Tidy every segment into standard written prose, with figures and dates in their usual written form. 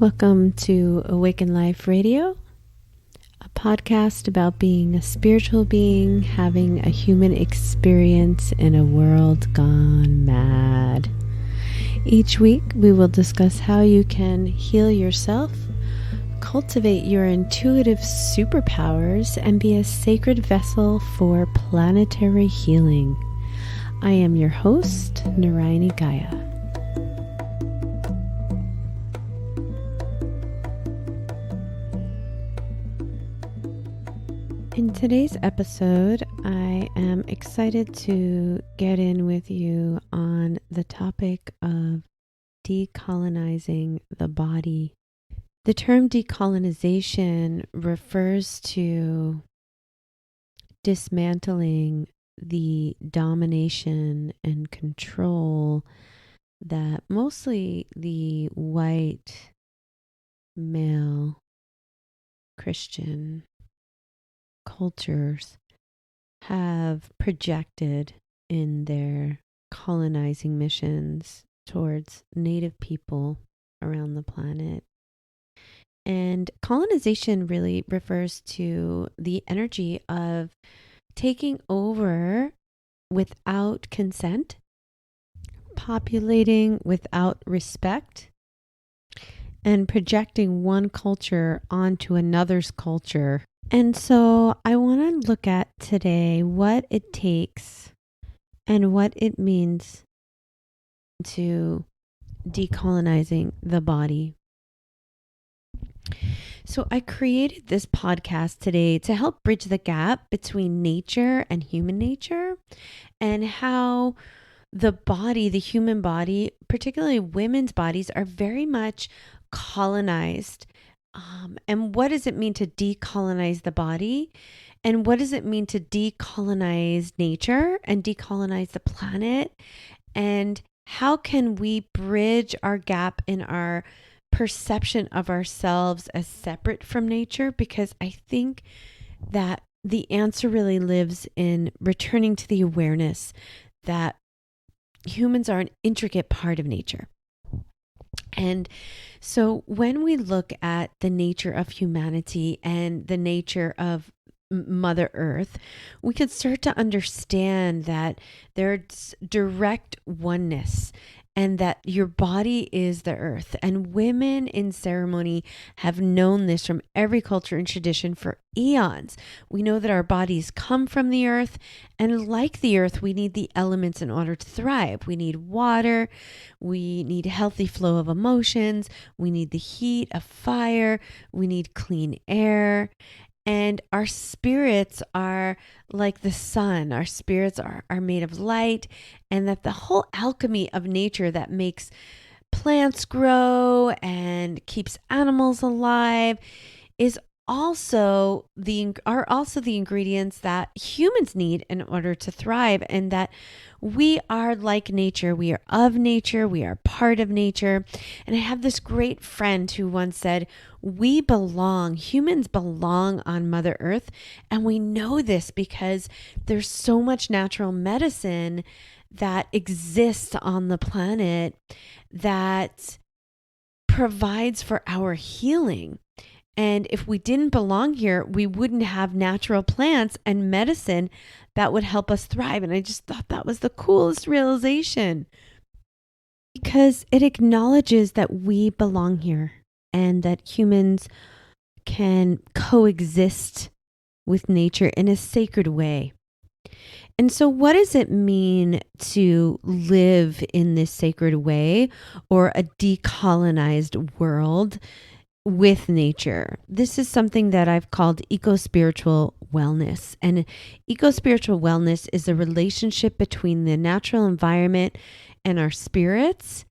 Welcome to Awaken Life Radio, a podcast about being a spiritual being, having a human experience in a world gone mad. Each week, we will discuss how you can heal yourself, cultivate your intuitive superpowers, and be a sacred vessel for planetary healing. I am your host, Narayani Gaia. In today's episode, I am excited to get in with you on the topic of decolonizing the body. The term decolonization refers to dismantling the domination and control that mostly the white male Christian cultures have projected in their colonizing missions towards native people around the planet. And colonization really refers to the energy of taking over without consent, populating without respect, and projecting one culture onto another's culture. And so I want to look at today what it takes and what it means to decolonizing the body. So I created this podcast today to help bridge the gap between nature and human nature, and how the body, the human body, particularly women's bodies, are very much colonized. And what does it mean to decolonize the body? And what does it mean to decolonize nature and decolonize the planet? And how can we bridge our gap in our perception of ourselves as separate from nature? Because I think that the answer really lives in returning to the awareness that humans are an intricate part of nature. And so when we look at the nature of humanity and the nature of Mother Earth, we could start to understand that there's direct oneness, and that your body is the earth. And women in ceremony have known this from every culture and tradition for eons. We know that our bodies come from the earth, and like the earth, we need the elements in order to thrive. We need water, we need healthy flow of emotions, we need the heat of fire, we need clean air. And our spirits are like the sun. Our spirits are made of light, and that the whole alchemy of nature that makes plants grow and keeps animals alive is also are also the ingredients that humans need in order to thrive, and that we are like nature. We are of nature. We are part of nature. And I have this great friend who once said, humans belong on Mother Earth. And we know this because there's so much natural medicine that exists on the planet that provides for our healing. And if we didn't belong here, we wouldn't have natural plants and medicine that would help us thrive. And I just thought that was the coolest realization, because it acknowledges that we belong here and that humans can coexist with nature in a sacred way. And so what does it mean to live in this sacred way, or a decolonized world with nature? This is something that I've called eco-spiritual wellness. And eco-spiritual wellness is a relationship between the natural environment and our spirits.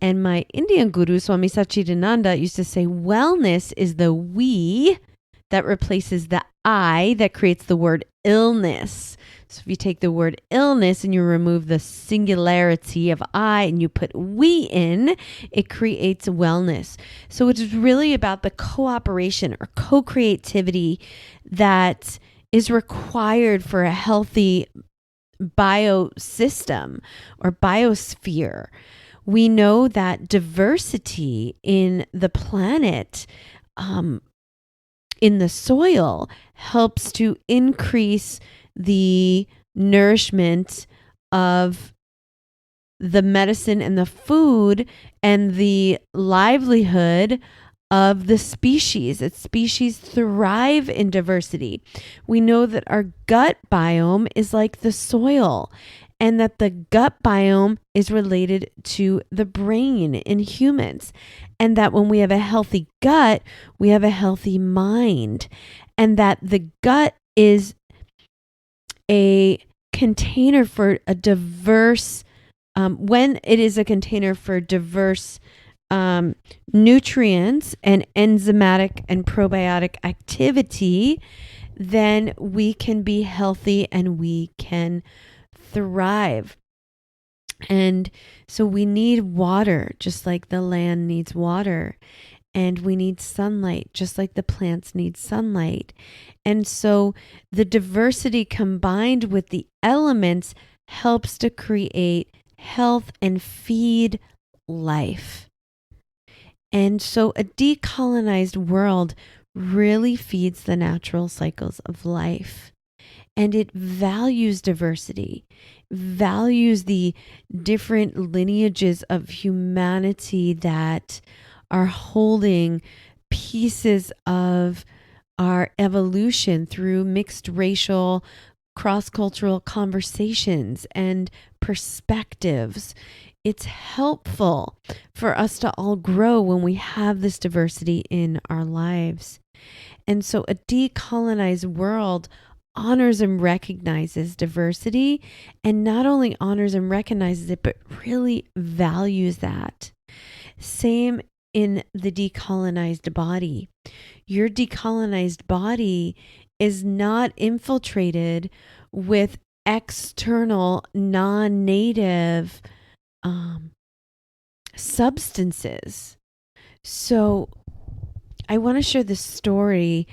And my Indian guru, Swami Satchidananda, used to say, wellness is the we that replaces the I that creates the word illness. So if you take the word illness and you remove the singularity of I and you put we in, it creates wellness. So it's really about the cooperation or co-creativity that is required for a healthy biosystem or biosphere. We know that diversity in the planet, in the soil, helps to increase the nourishment of the medicine and the food and the livelihood of the species. That species thrive in diversity. We know that our gut biome is like the soil, and that the gut biome is related to the brain in humans. And that when we have a healthy gut, we have a healthy mind. And that the gut is a container for a diverse, when it is a container for diverse nutrients and enzymatic and probiotic activity, then we can be healthy and we can thrive. And so we need water, just like the land needs water. And we need sunlight, just like the plants need sunlight. And so the diversity combined with the elements helps to create health and feed life. And so a decolonized world really feeds the natural cycles of life. And it values diversity, values the different lineages of humanity that are holding pieces of our evolution through mixed racial, cross-cultural conversations and perspectives. It's helpful for us to all grow when we have this diversity in our lives. And so a decolonized world honors and recognizes diversity, and not only honors and recognizes it, but really values that. Same in the decolonized body. Your decolonized body is not infiltrated with external non-native substances. So I want to share this story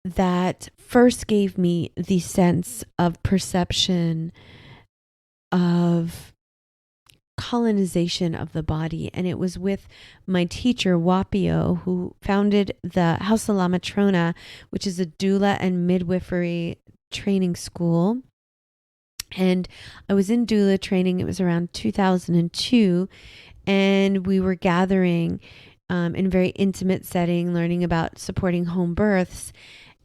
that first gave me the sense of perception of colonization of the body. And it was with my teacher, Wapio, who founded the House of La Matrona, which is a doula and midwifery training school. And I was in doula training. It was around 2002. And we were gathering in a very intimate setting, learning about supporting home births.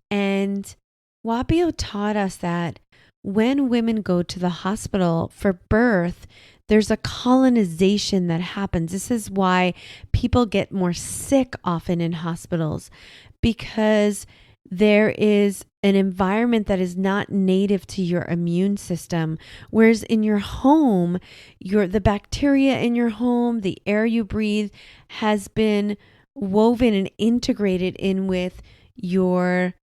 And Wapio taught us that when women go to the hospital for birth, there's a colonization that happens. This is why people get more sick often in hospitals, because there is an environment that is not native to your immune system. Whereas in your home, the bacteria in your home, the air you breathe has been woven and integrated in with your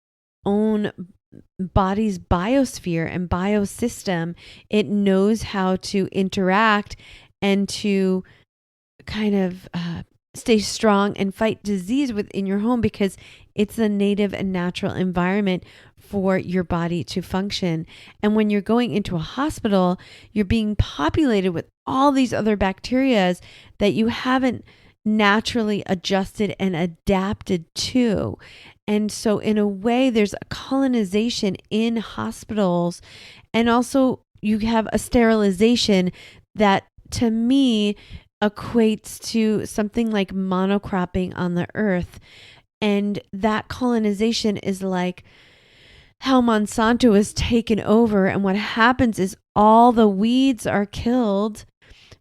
own body's biosphere and biosystem. It knows how to interact and to kind of stay strong and fight disease within your home, because it's a native and natural environment for your body to function. And when you're going into a hospital, you're being populated with all these other bacteria that you haven't naturally adjusted and adapted to. And so in a way, there's a colonization in hospitals. And also you have a sterilization that, to me, equates to something like monocropping on the earth. And that colonization is like how Monsanto is taken over. And what happens is all the weeds are killed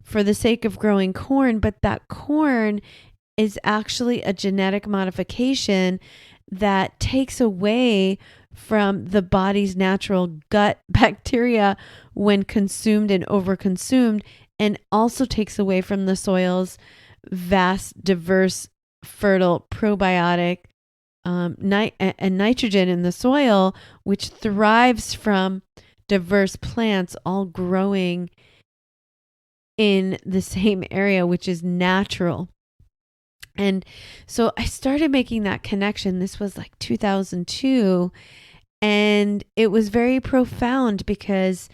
for the sake of growing corn. But that corn is actually a genetic modification that takes away from the body's natural gut bacteria when consumed and overconsumed, and also takes away from the soil's vast, diverse, fertile, probiotic and nitrogen in the soil, which thrives from diverse plants all growing in the same area, which is natural. And so I started making that connection. This was like 2002. And it was very profound, because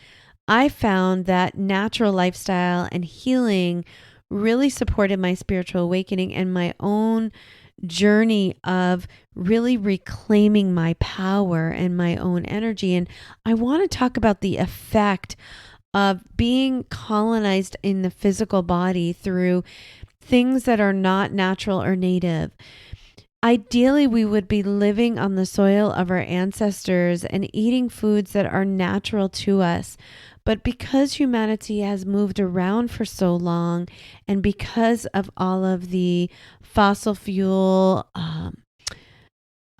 I found that natural lifestyle and healing really supported my spiritual awakening and my own journey of really reclaiming my power and my own energy. And I want to talk about the effect of being colonized in the physical body through things that are not natural or native. Ideally, we would be living on the soil of our ancestors and eating foods that are natural to us. But because humanity has moved around for so long, and because of all of the fossil fuel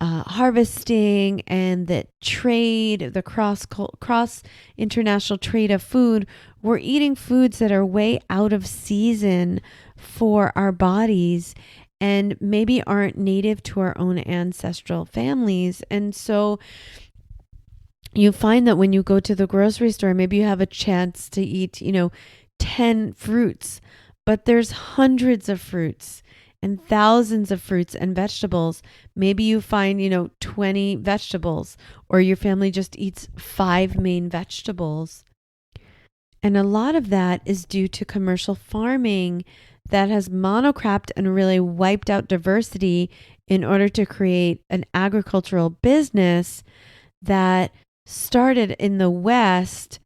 harvesting and the trade, the cross international trade of food, we're eating foods that are way out of season for our bodies and maybe aren't native to our own ancestral families. And so you find that when you go to the grocery store, maybe you have a chance to eat, 10 fruits, but there's hundreds of fruits and thousands of fruits and vegetables. Maybe you find, 20 vegetables, or your family just eats 5 main vegetables. And a lot of that is due to commercial farming that has monocropped and really wiped out diversity in order to create an agricultural business that started in the West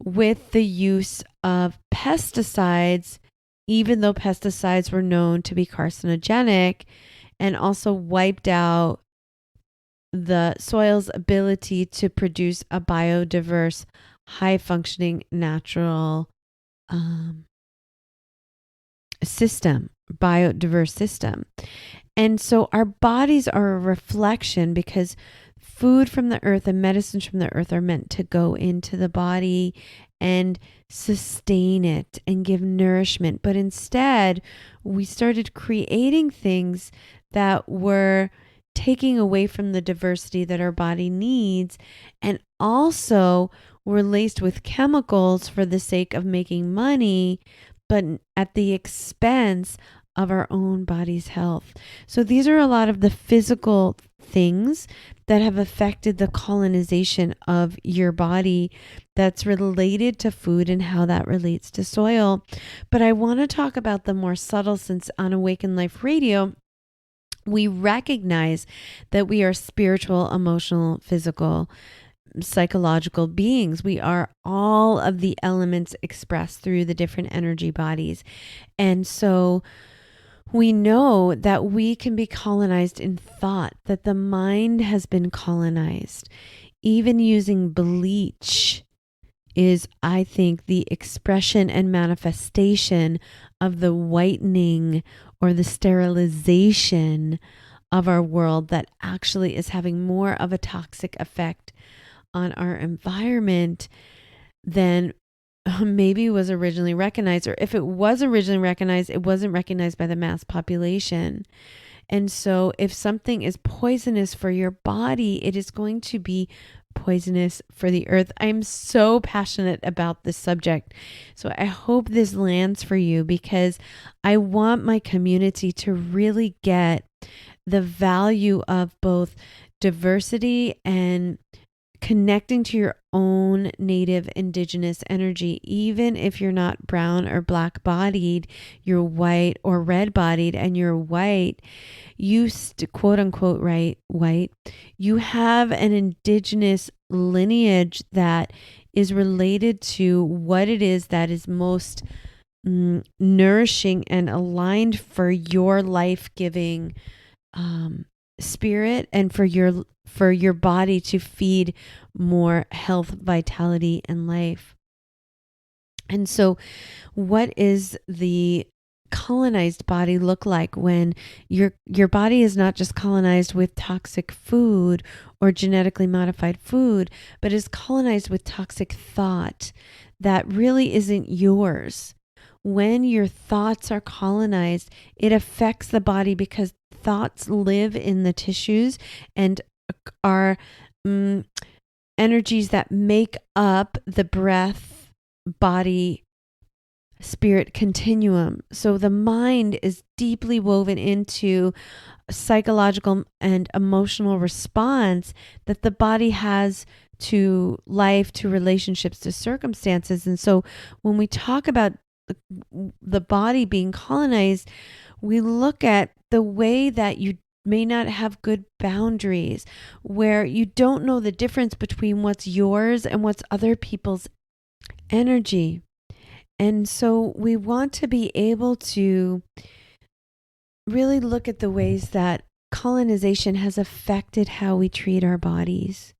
with the use of pesticides, even though pesticides were known to be carcinogenic, and also wiped out the soil's ability to produce a biodiverse, high-functioning natural biodiverse system. And so our bodies are a reflection, because food from the earth and medicines from the earth are meant to go into the body and sustain it and give nourishment. But instead, we started creating things that were taking away from the diversity that our body needs, and also were laced with chemicals for the sake of making money, but at the expense of our own body's health. So these are a lot of the physical things that have affected the colonization of your body that's related to food and how that relates to soil. But I want to talk about the more subtle, since on Awaken Life Radio, we recognize that we are spiritual, emotional, physical, psychological beings. We are all of the elements expressed through the different energy bodies. And so we know that we can be colonized in thought, that the mind has been colonized. Even using bleach is, I think, the expression and manifestation of the whitening or the sterilization of our world that actually is having more of a toxic effect on our environment than maybe was originally recognized. Or if it was originally recognized, it wasn't recognized by the mass population. And so if something is poisonous for your body, it is going to be poisonous for the earth. I'm so passionate about this subject. So I hope this lands for you, because I want my community to really get the value of both diversity and connecting to your own native indigenous energy. Even if you're not brown or black bodied, you're white or red bodied, and you're white, you quote unquote white, you have an indigenous lineage that is related to what it is that is most nourishing and aligned for your life-giving spirit, and for your body to feed more health, vitality, and life. And so what is the colonized body look like when your body is not just colonized with toxic food or genetically modified food, but is colonized with toxic thought that really isn't yours? When your thoughts are colonized, it affects the body, because thoughts live in the tissues and are energies that make up the breath, body, spirit continuum. So the mind is deeply woven into a psychological and emotional response that the body has to life, to relationships, to circumstances. And so when we talk about the body being colonized, we look at the way that you may not have good boundaries, where you don't know the difference between what's yours and what's other people's energy. And so we want to be able to really look at the ways that colonization has affected how we treat our bodies.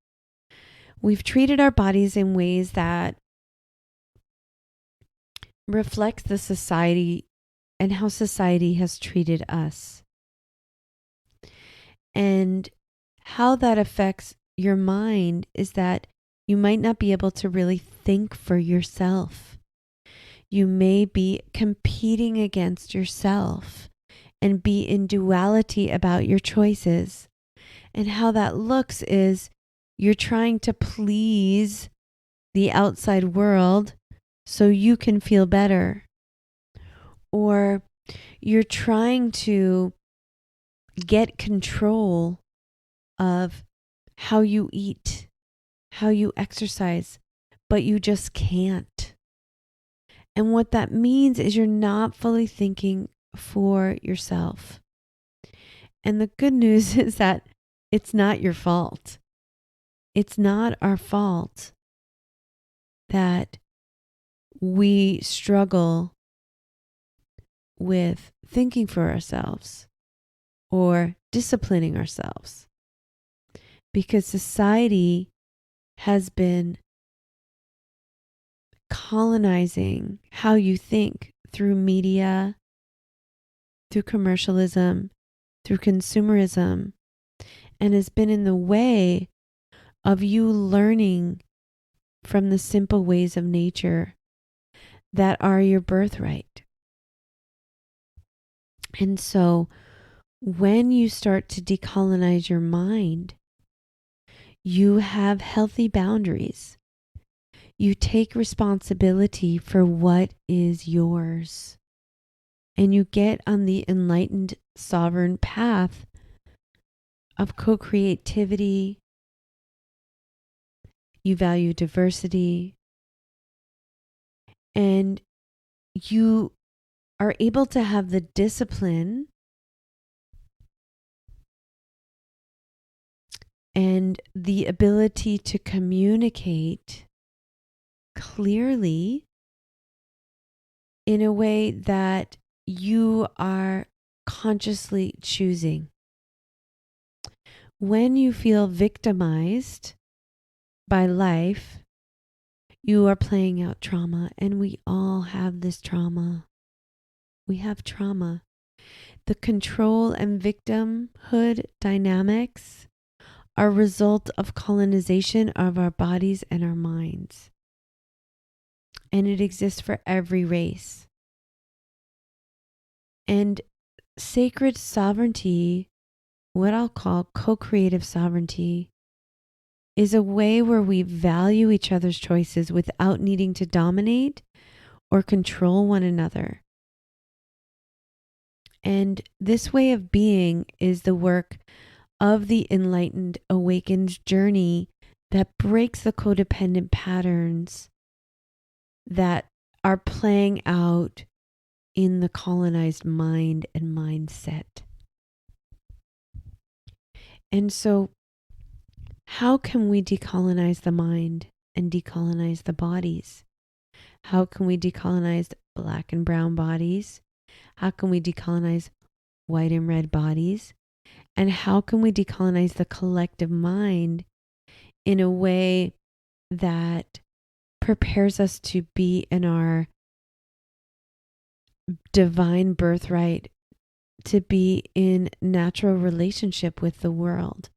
We've treated our bodies in ways that reflect the society and how society has treated us. And how that affects your mind is that you might not be able to really think for yourself. You may be competing against yourself and be in duality about your choices. And how that looks is you're trying to please the outside world so you can feel better. Or you're trying to get control of how you eat, how you exercise, but you just can't. And what that means is you're not fully thinking for yourself. And the good news is that it's not your fault. It's not our fault that we struggle with thinking for ourselves or disciplining ourselves, because society has been colonizing how you think through media, through commercialism, through consumerism, and has been in the way of you learning from the simple ways of nature that are your birthright. And so when you start to decolonize your mind, you have healthy boundaries. You take responsibility for what is yours. And you get on the enlightened, sovereign path of co-creativity. You value diversity. And you are able to have the discipline and the ability to communicate clearly in a way that you are consciously choosing. When you feel victimized by life, you are playing out trauma, and we all have this trauma. We have trauma. The control and victimhood dynamics are a result of colonization of our bodies and our minds. And it exists for every race. And sacred sovereignty, what I'll call co-creative sovereignty, is a way where we value each other's choices without needing to dominate or control one another. And this way of being is the work of the enlightened, awakened journey that breaks the codependent patterns that are playing out in the colonized mind and mindset. And so, how can we decolonize the mind and decolonize the bodies? How can we decolonize black and brown bodies? How can we decolonize white and red bodies? And how can we decolonize the collective mind in a way that prepares us to be in our divine birthright, to be in natural relationship with the world?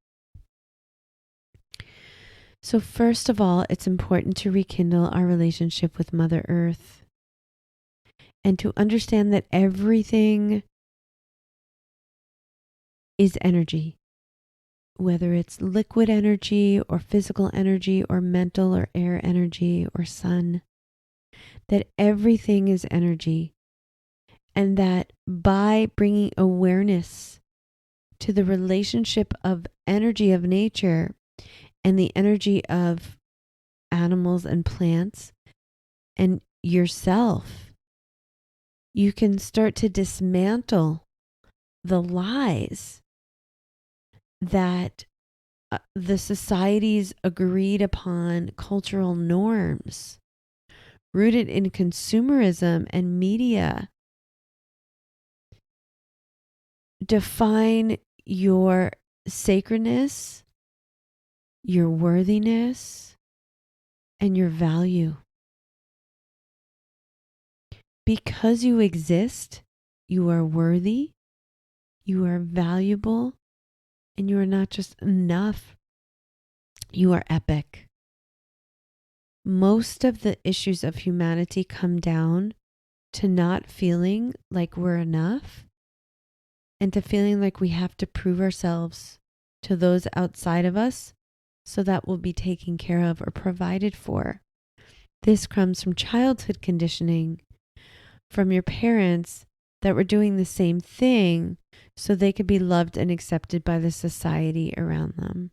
So first of all, it's important to rekindle our relationship with Mother Earth and to understand that everything is energy, whether it's liquid energy or physical energy or mental or air energy or sun, that everything is energy. And that by bringing awareness to the relationship of energy of nature and the energy of animals and plants and yourself you can start to dismantle the lies that the society's agreed upon cultural norms rooted in consumerism and media define your sacredness, your worthiness, and your value. Because you exist, you are worthy, you are valuable, and you are not just enough, you are epic. Most of the issues of humanity come down to not feeling like we're enough and to feeling like we have to prove ourselves to those outside of us so that we'll be taken care of or provided for. This comes from childhood conditioning, from your parents that were doing the same thing so they could be loved and accepted by the society around them.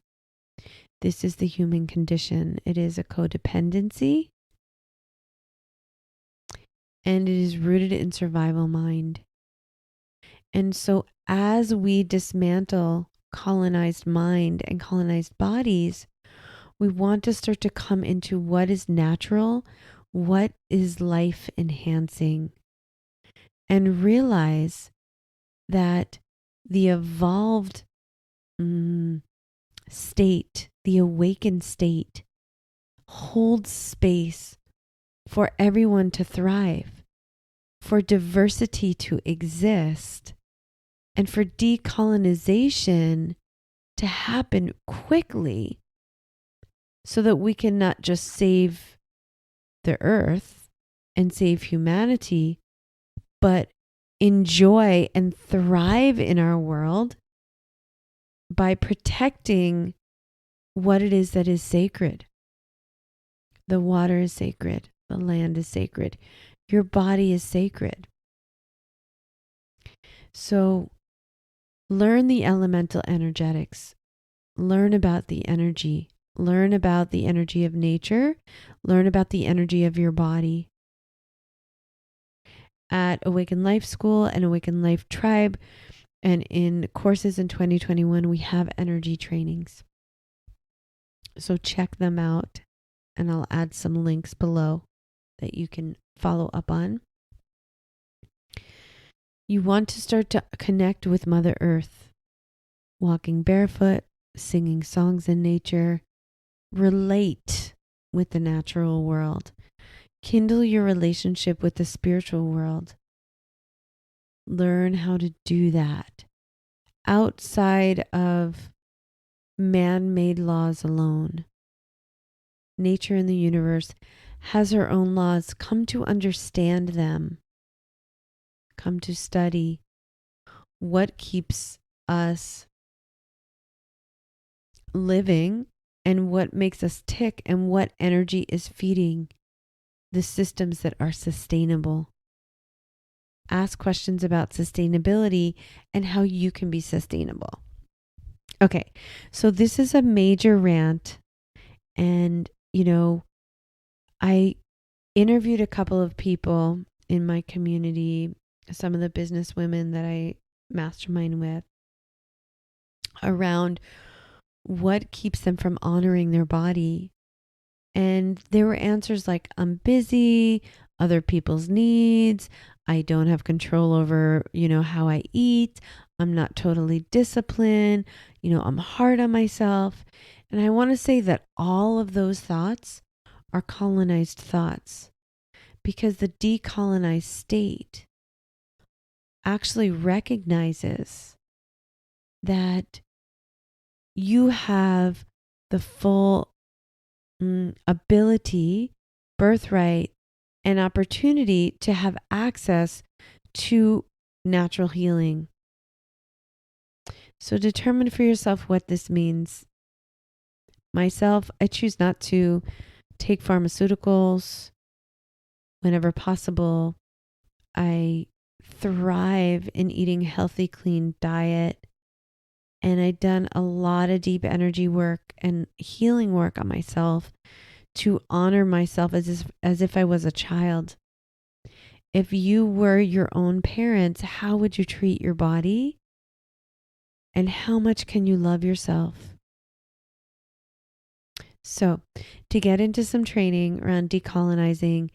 This is the human condition. It is a codependency, and it is rooted in survival mind. And so as we dismantle colonized mind and colonized bodies, we want to start to come into what is natural, what is life enhancing, and realize that the evolved state, the awakened state, holds space for everyone to thrive, for diversity to exist, and for decolonization to happen quickly so that we can not just save the earth and save humanity, but enjoy and thrive in our world by protecting what it is that is sacred. The water is sacred. The land is sacred. Your body is sacred. So learn the elemental energetics. Learn about the energy. Learn about the energy of nature. Learn about the energy of your body. At Awaken Life School and Awaken Life Tribe, and in courses in 2021, we have energy trainings. So check them out, and I'll add some links below that you can follow up on. You want to start to connect with Mother Earth, walking barefoot, singing songs in nature, relate with the natural world, kindle your relationship with the spiritual world. Learn how to do that outside of man-made laws alone. Nature and the universe has her own laws. Come to understand them. Come to study what keeps us living and what makes us tick and what energy is feeding the systems that are sustainable. Ask questions about sustainability and how you can be sustainable. Okay, so this is a major rant, and I interviewed a couple of people in my community, some of the business women that I mastermind with, around what keeps them from honoring their body. And there were answers like, I'm busy, other people's needs, I don't have control over, how I eat, I'm not totally disciplined, I'm hard on myself. And I want to say that all of those thoughts are colonized thoughts, because the decolonized state actually recognizes that you have the full ability, birthright, and opportunity to have access to natural healing. So determine for yourself what this means. Myself, I choose not to take pharmaceuticals whenever possible. I thrive in eating healthy, clean diet. And I've done a lot of deep energy work and healing work on myself to honor myself as if I was a child. If you were your own parents, how would you treat your body? And how much can you love yourself? So, to get into some training around decolonizing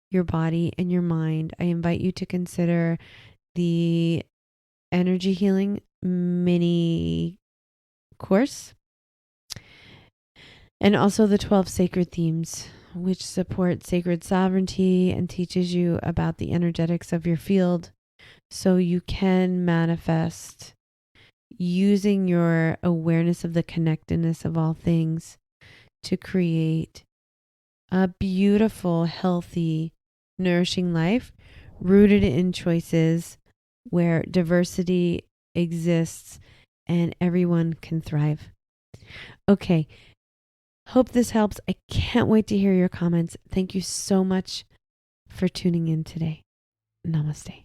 your body and your mind, I invite you to consider the energy healing mini course and also the 12 sacred themes, which support sacred sovereignty and teaches you about the energetics of your field so you can manifest using your awareness of the connectedness of all things to create a beautiful, healthy, nourishing life rooted in choices where diversity exists and everyone can thrive. Okay. Hope this helps. I can't wait to hear your comments. Thank you so much for tuning in today. Namaste.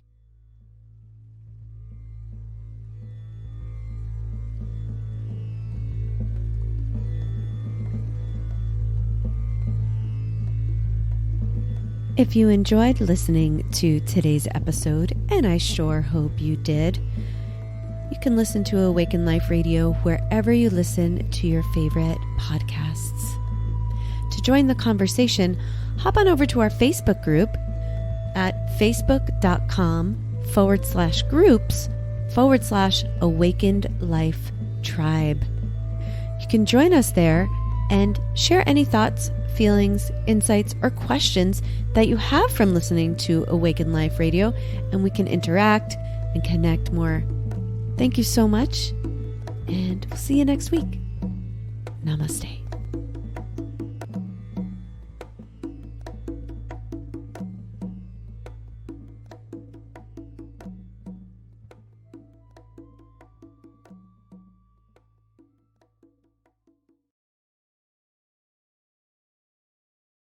If you enjoyed listening to today's episode, and I sure hope you did, you can listen to Awaken Life Radio wherever you listen to your favorite podcasts. To join the conversation, hop on over to our Facebook group at facebook.com/groups/Awakened Life Tribe. You can join us there and share any thoughts, feelings, insights, or questions that you have from listening to Awaken Life Radio, and we can interact and connect more. Thank you so much, and we'll see you next week. Namaste.